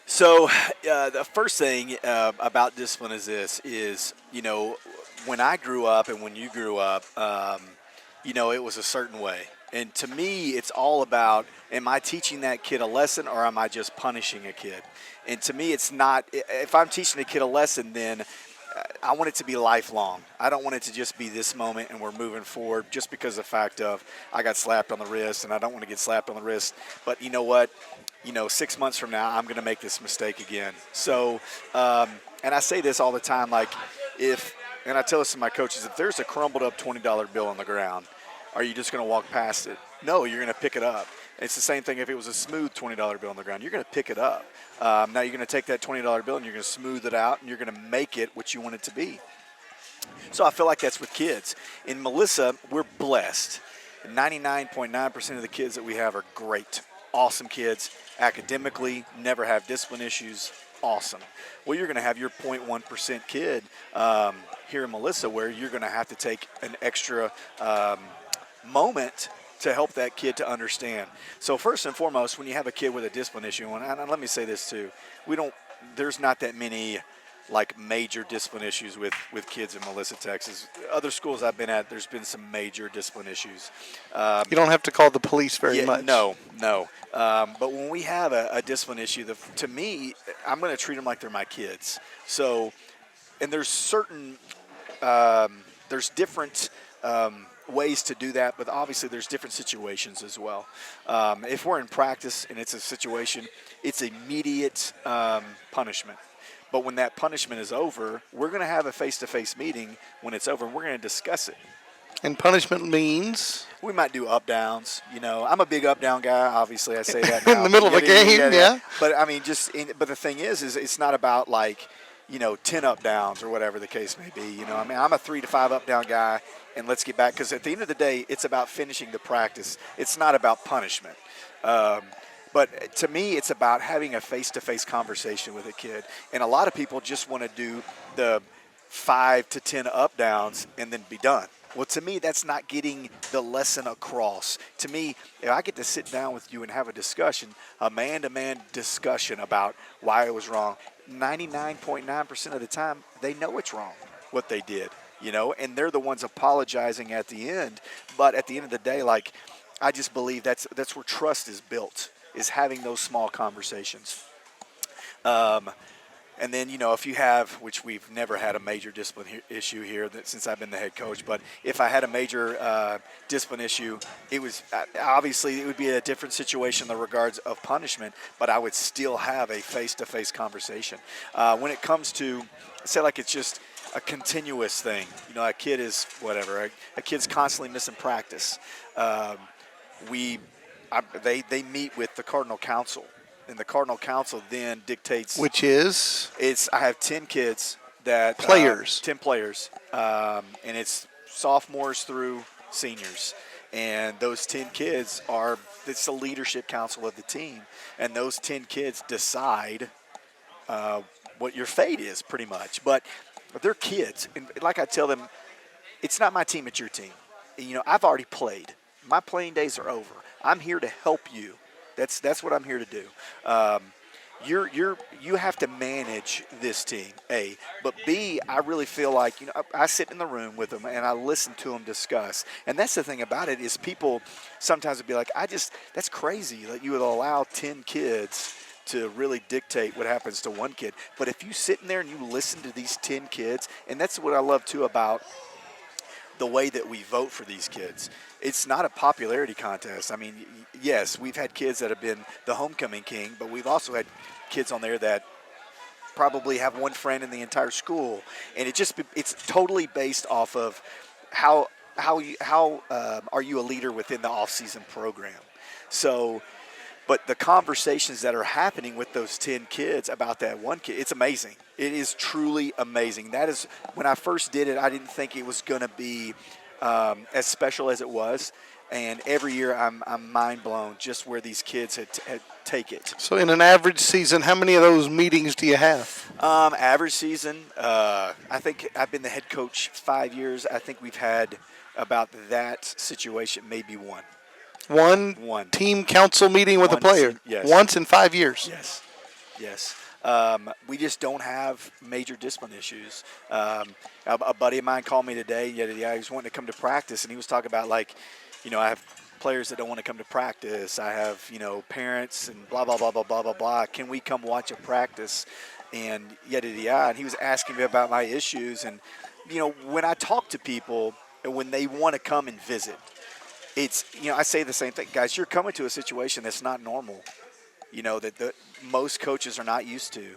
So, the first thing about discipline is this, when I grew up and when you grew up, it was a certain way. And to me, it's all about, am I teaching that kid a lesson or am I just punishing a kid? And to me, it's not, if I'm teaching a kid a lesson, then I want it to be lifelong. I don't want it to just be this moment and we're moving forward just because of the fact of I got slapped on the wrist and I don't want to get slapped on the wrist. But you know what? 6 months from now, I'm going to make this mistake again. So, and I say this all the time, and I tell this to my coaches, if there's a crumbled up $20 bill on the ground, are you just going to walk past it? No, you're going to pick it up. It's the same thing if it was a smooth $20 bill on the ground. You're going to pick it up. Now you're going to take that $20 bill and you're going to smooth it out and you're going to make it what you want it to be. So I feel like that's with kids. In Melissa, we're blessed. 99.9% of the kids that we have are great, awesome kids. Academically, never have discipline issues, awesome. Well, you're going to have your 0.1% kid here in Melissa where you're going to have to take an extra moment to help that kid to understand. So first and foremost, when you have a kid with a discipline issue, and let me say this too, there's not that many major discipline issues with kids in Melissa, Texas. Other schools I've been at, there's been some major discipline issues. You don't have to call the police very much. No. But when we have a discipline issue, to me, I'm going to treat them like they're my kids. So and there's certain there's different ways to do that, but obviously there's different situations as well. If we're in practice and it's a situation, it's immediate punishment. But when that punishment is over, we're going to have a face-to-face meeting when it's over, and we're going to discuss it. And punishment means? We might do up-downs. I'm a big up-down guy. Obviously, I say that now. In the middle of a game, yeah. But, I mean, but the thing is it's not about, 10 up-downs or whatever the case may be. I'm a 3 to 5 up-down guy, and let's get back. Because at the end of the day, it's about finishing the practice. It's not about punishment. But to me, it's about having a face-to-face conversation with a kid. And a lot of people just want to do the 5 to 10 up-downs and then be done. Well, to me, that's not getting the lesson across. To me, if I get to sit down with you and have a discussion, a man-to-man discussion about why it was wrong, 99.9% of the time, they know it's wrong, what they did, and they're the ones apologizing at the end. But at the end of the day, I just believe that's where trust is built, is having those small conversations. And then, if you have, which we've never had a major discipline issue here since I've been the head coach, but if I had a major discipline issue, it was obviously it would be a different situation in the regards of punishment, but I would still have a face-to-face conversation. When it comes to, say, it's just a continuous thing, a kid is whatever, a kid's constantly missing practice. They meet with the Cardinal Council. And the Cardinal Council then dictates. Which is? I have 10 kids that. Players. 10 players. And it's sophomores through seniors. And those 10 kids it's the leadership council of the team. And those 10 kids decide what your fate is, pretty much. But they're kids. And like I tell them, it's not my team, it's your team. And, I've already played. My playing days are over. I'm here to help you. That's what I'm here to do. You have to manage this team, A. But B, I really feel like, I sit in the room with them and I listen to them discuss. And that's the thing about it is people sometimes would be like, that's crazy that you would allow 10 kids to really dictate what happens to one kid. But if you sit in there and you listen to these 10 kids, and that's what I love too about the way that we vote for these kids. It's not a popularity contest. I mean, yes, we've had kids that have been the homecoming king, but we've also had kids on there that probably have one friend in the entire school, and it's totally based off of how are you a leader within the off-season program. So, but the conversations that are happening with those 10 kids about that one kid, it's amazing. It is truly amazing. That is, when I first did it, I didn't think it was going to be as special as it was. And every year I'm mind blown just where these kids had take it. So in an average season, how many of those meetings do you have? Average season, I think I've been the head coach 5 years. I think we've had about that situation, maybe one. One team council meeting with a player? Yes. Once in 5 years? Yes. We just don't have major discipline issues. A buddy of mine called me today. He was wanting to come to practice, and he was talking about, I have players that don't want to come to practice. I have, parents and blah, blah, blah, blah, blah, blah, blah. Can we come watch a practice? And yada, yada, yada. And he was asking me about my issues. And, when I talk to people and when they want to come and visit, it's, I say the same thing. Guys, you're coming to a situation that's not normal, that most coaches are not used to.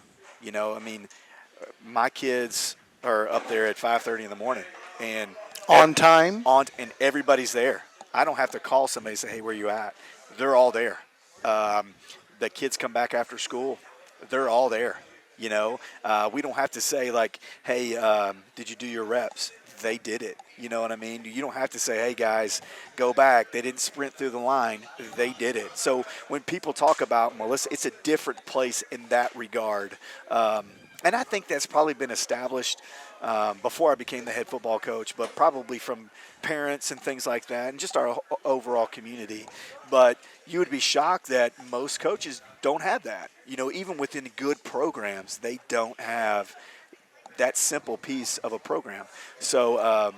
My kids are up there at 5:30 in the morning. And on time? And everybody's there. I don't have to call somebody and say, hey, where you at? They're all there. The kids come back after school. They're all there. We don't have to say, hey, did you do your reps? They did it. You know what I mean? You don't have to say, hey, guys, go back. They didn't sprint through the line. They did it. So when people talk about Melissa, it's a different place in that regard. And I think that's probably been established before I became the head football coach, but probably from parents and things like that and just our overall community. But you would be shocked that most coaches don't have that. Even within good programs, they don't have that simple piece of a program. So,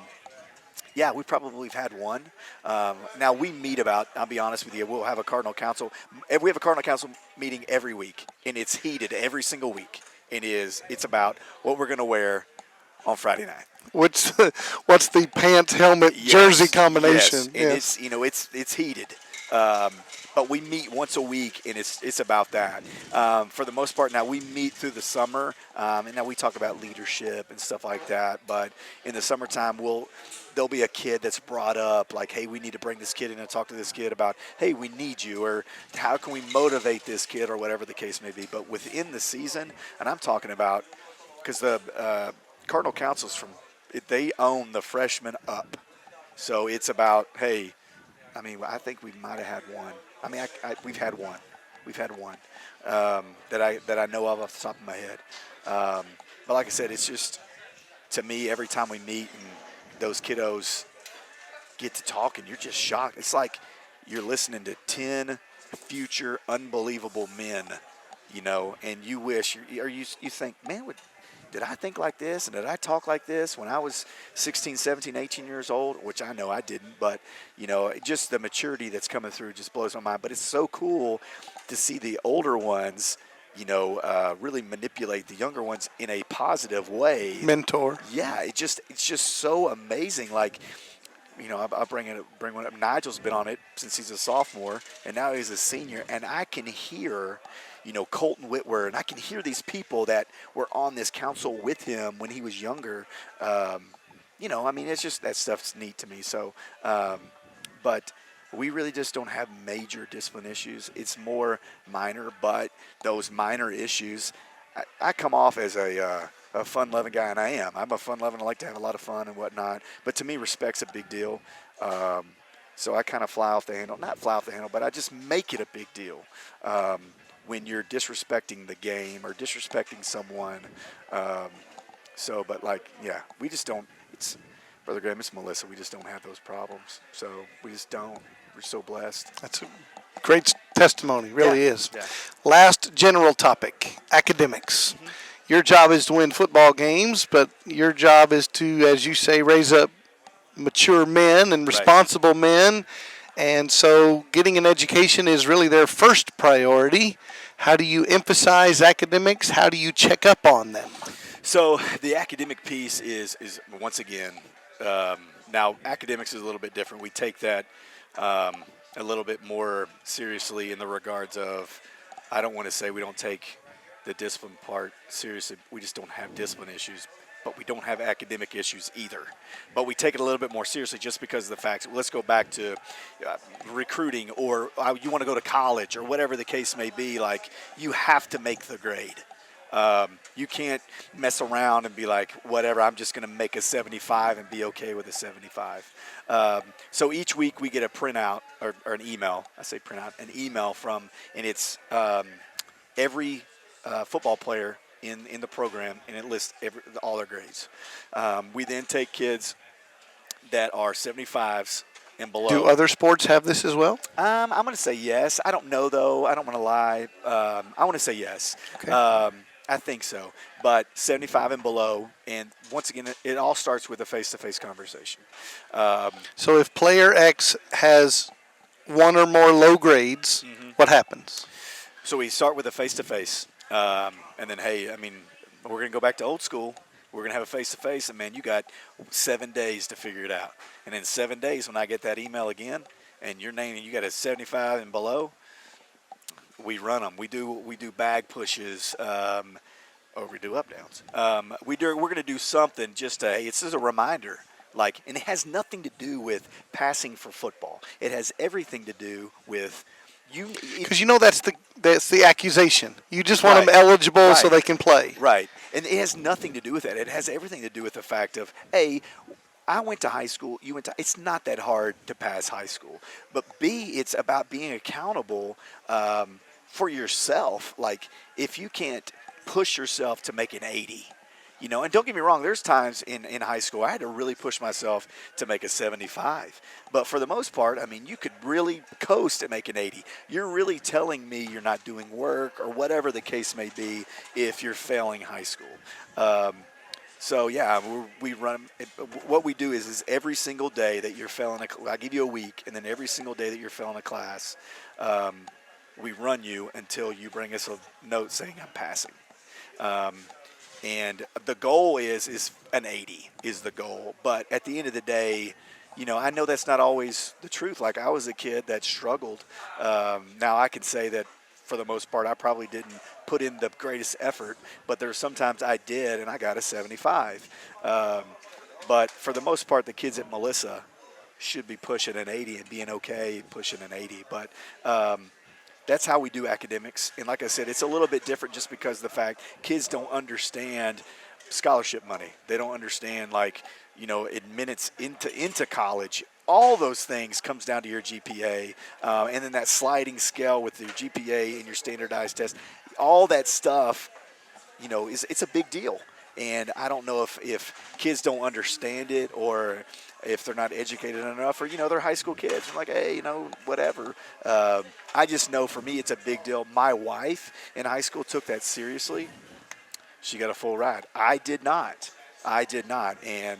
we've had one. Now we meet I'll be honest with you, we'll have a Cardinal Council. We have a Cardinal Council meeting every week, and it's heated every single week. It's about what we're going to wear, on Friday night. What's the pants, helmet, jersey combination? Yes, and it's it's heated. But we meet once a week, and it's about that. For the most part, now we meet through the summer, and now we talk about leadership and stuff like that. But in the summertime, there'll be a kid that's brought up like, hey, we need to bring this kid in and talk to this kid about, hey, we need you, or how can we motivate this kid, or whatever the case may be. But within the season, and I'm talking about, because the Cardinal Council's they own the freshmen up. So it's about, hey, I mean, I think we might have had one. I mean, we've had one. We've had one that I know of off the top of my head. But like I said, it's just, to me, every time we meet and those kiddos get to talking, you're just shocked. It's like you're listening to 10 future unbelievable men, and you wish, or you think, man, did I think like this and did I talk like this when I was 16, 17, 18 years old, which I know I didn't, but, just the maturity that's coming through just blows my mind. But it's so cool to see the older ones, really manipulate the younger ones in a positive way. Mentor. Yeah, it's just so amazing. Like, I'll bring one up. Nigel's been on it since he's a sophomore, and now he's a senior, and I can hear – Colton Whitwer, and I can hear these people that were on this council with him when he was younger. I mean, it's just, that stuff's neat to me. So, but we really just don't have major discipline issues. It's more minor, but those minor issues, I come off as a fun-loving guy, and I am. I'm a fun-loving. I like to have a lot of fun and whatnot. But to me, respect's a big deal. So I kind of not fly off the handle, but I just make it a big deal. When you're disrespecting the game or disrespecting someone. But we just don't, it's Brother Graham, it's Melissa, we just don't have those problems. So we just don't. We're so blessed. That's a great testimony, really is. Yeah. Last general topic, academics. Mm-hmm. Your job is to win football games, but your job is to, as you say, raise up mature men and responsible men. And so getting an education is really their first priority. How do you emphasize academics? How do you check up on them? So the academic piece is once again, now academics is a little bit different. We take that a little bit more seriously in the regards of, I don't want to say we don't take the discipline part seriously. We just don't have discipline issues. But we don't have academic issues either. But we take it a little bit more seriously just because of the fact. Let's go back to recruiting, or you want to go to college, or whatever the case may be. Like, you have to make the grade. You can't mess around and be like, whatever, I'm just going to make a 75 and be okay with a 75. So each week we get a printout or an email. I say printout, an email from, and it's every football player in the program, and it lists all their grades. We then take kids that are 75s and below. Do other sports have this as well? I'm going to say yes. I don't know, though. I don't want to lie. I want to say yes. Okay. I think so. But 75 and below, and once again, it all starts with a face-to-face conversation. So if player X has one or more low grades, what happens? So we start with a face-to-face. And then, hey, I mean, we're going to go back to old school. We're going to have a face-to-face, and, man, you got 7 days to figure it out. And in 7 days, when I get that email again, and your name, and you got a 75 and below, we run them. We do bag pushes, or we do up-downs. We're going to do something just to, hey, it's just a reminder. And it has nothing to do with passing for football. It has everything to do with because that's the accusation. You just want them eligible so they can play. Right. And it has nothing to do with that. It has everything to do with the fact of, A, I went to high school, you went to – it's not that hard to pass high school. But, B, it's about being accountable for yourself. Like, if you can't push yourself to make an 80 – and don't get me wrong, there's times in high school I had to really push myself to make a 75. But for the most part, I mean, you could really coast and make an 80. You're really telling me you're not doing work or whatever the case may be if you're failing high school. We run – what we do is every single day that you're failing – I give you a week, and then every single day that you're failing a class, we run you until you bring us a note saying I'm passing. And the goal is an 80 is the goal. But at the end of the day, I know that's not always the truth. Like, I was a kid that struggled. Now I can say that for the most part, I probably didn't put in the greatest effort, but there were sometimes I did, and I got a 75. But for the most part, the kids at Melissa should be pushing an 80 and being okay pushing an 80. But that's how we do academics. And like I said, it's a little bit different just because of the fact kids don't understand scholarship money. They don't understand, admittance into college. All those things comes down to your GPA. And then that sliding scale with your GPA and your standardized test. All that stuff, it's a big deal. And I don't know if kids don't understand it or if they're not educated enough or, they're high school kids. I'm like, hey, whatever. I just know for me it's a big deal. My wife in high school took that seriously. She got a full ride. I did not. And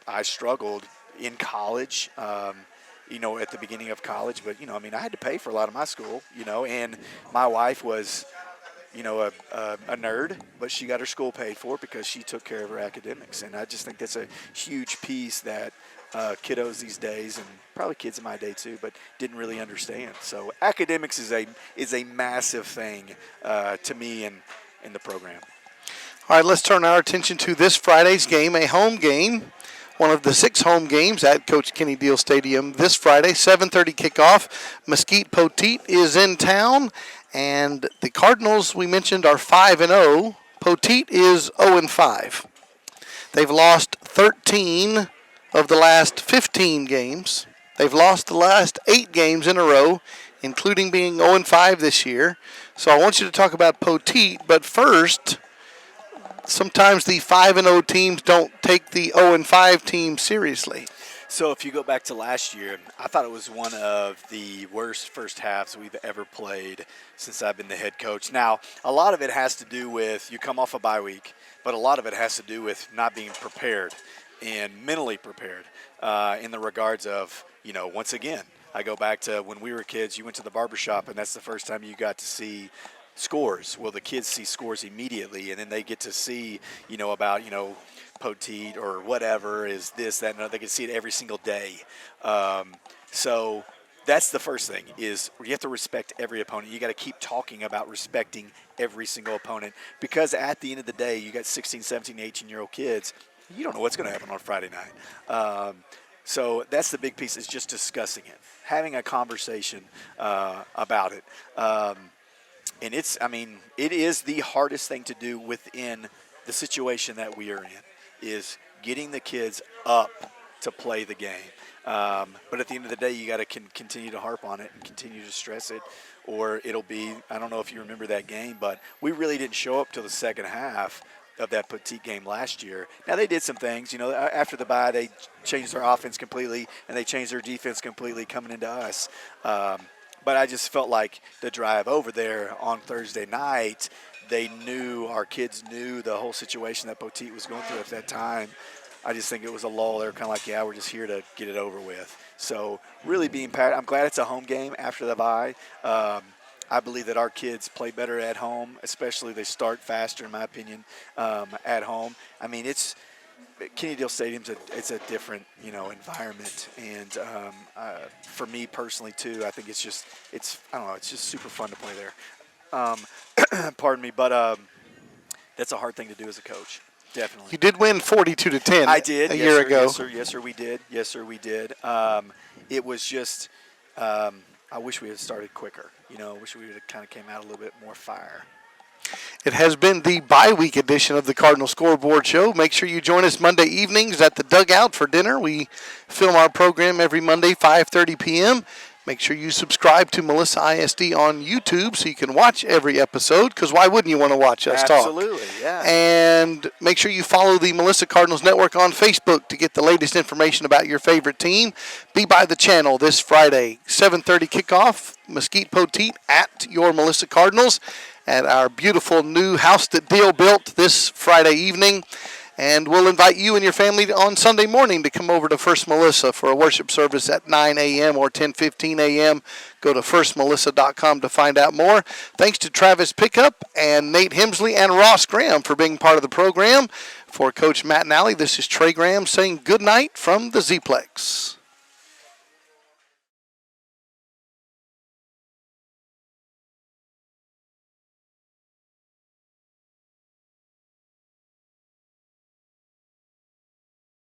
I struggled in college, at the beginning of college. But, I had to pay for a lot of my school, and my wife was – a nerd, but she got her school paid for because she took care of her academics. And I just think that's a huge piece that kiddos these days, and probably kids in my day too, but didn't really understand. So academics is a massive thing to me in the program. All right, let's turn our attention to this Friday's game, a home game. One of the 6 home games at Coach Kenny Deal Stadium this Friday, 7:30 kickoff. Mesquite Poteet is in town, and the Cardinals, we mentioned, are 5-0. Poteet is 0-5. They've lost 13 of the last 15 games. They've lost the last 8 games in a row, including being 0-5 this year. So I want you to talk about Poteet, but first, sometimes the 5-0 teams don't take the 0-5 team seriously. So if you go back to last year, I thought it was one of the worst first halves we've ever played since I've been the head coach. Now, a lot of it has to do with you come off a bye week, but a lot of it has to do with not being prepared and mentally prepared in the regards of, once again, I go back to when we were kids, you went to the barbershop, and that's the first time you got to see scores. Well, the kids see scores immediately, and then they get to see, about, Poteet or whatever is this, that, and other. They can see it every single day. So that's the first thing is you have to respect every opponent. You got to keep talking about respecting every single opponent because at the end of the day, you got 16, 17, 18-year-old kids. You don't know what's going to happen on Friday night. So that's the big piece is just discussing it, having a conversation about it. And it is the hardest thing to do within the situation that we are in is getting the kids up to play the game. But at the end of the day, you got to continue to harp on it and continue to stress it, or it'll be, I don't know if you remember that game, but we really didn't show up till the second half of that Poteet game last year. Now, they did some things. After the bye, they changed their offense completely, and they changed their defense completely coming into us. But I just felt like the drive over there on Thursday night, our kids knew the whole situation that Poteet was going through at that time. I just think it was a lull. They were kind of like, yeah, we're just here to get it over with. So really being packed. I'm glad it's a home game after the bye. I believe that our kids play better at home, especially they start faster, in my opinion, at home. it's Kenny Deal Stadium's it's a different, environment. And for me personally, too, I think it's just super fun to play there. Pardon me, but that's a hard thing to do as a coach. Definitely. You did win 42-10. I did a year ago. Yes, sir, we did. It was just I wish we had started quicker. I wish we would have kind of came out a little bit more fire. It has been the bye-week edition of the Cardinal Scoreboard Show. Make sure you join us Monday evenings at the Dugout for dinner. We film our program every Monday, 5:30 p.m. Make sure you subscribe to Melissa ISD on YouTube so you can watch every episode, because why wouldn't you want to watch us talk? Absolutely, yeah. And make sure you follow the Melissa Cardinals Network on Facebook to get the latest information about your favorite team. Be by the channel this Friday, 7:30 kickoff, Mesquite Poteet at your Melissa Cardinals at our beautiful new house that Deal built this Friday evening. And we'll invite you and your family on Sunday morning to come over to First Melissa for a worship service at 9 a.m. or 10:15 a.m. Go to firstmelissa.com to find out more. Thanks to Travis Pickup and Nate Hemsley and Ross Graham for being part of the program. For Coach Matt Nally, this is Trey Graham saying good night from the Z-Plex.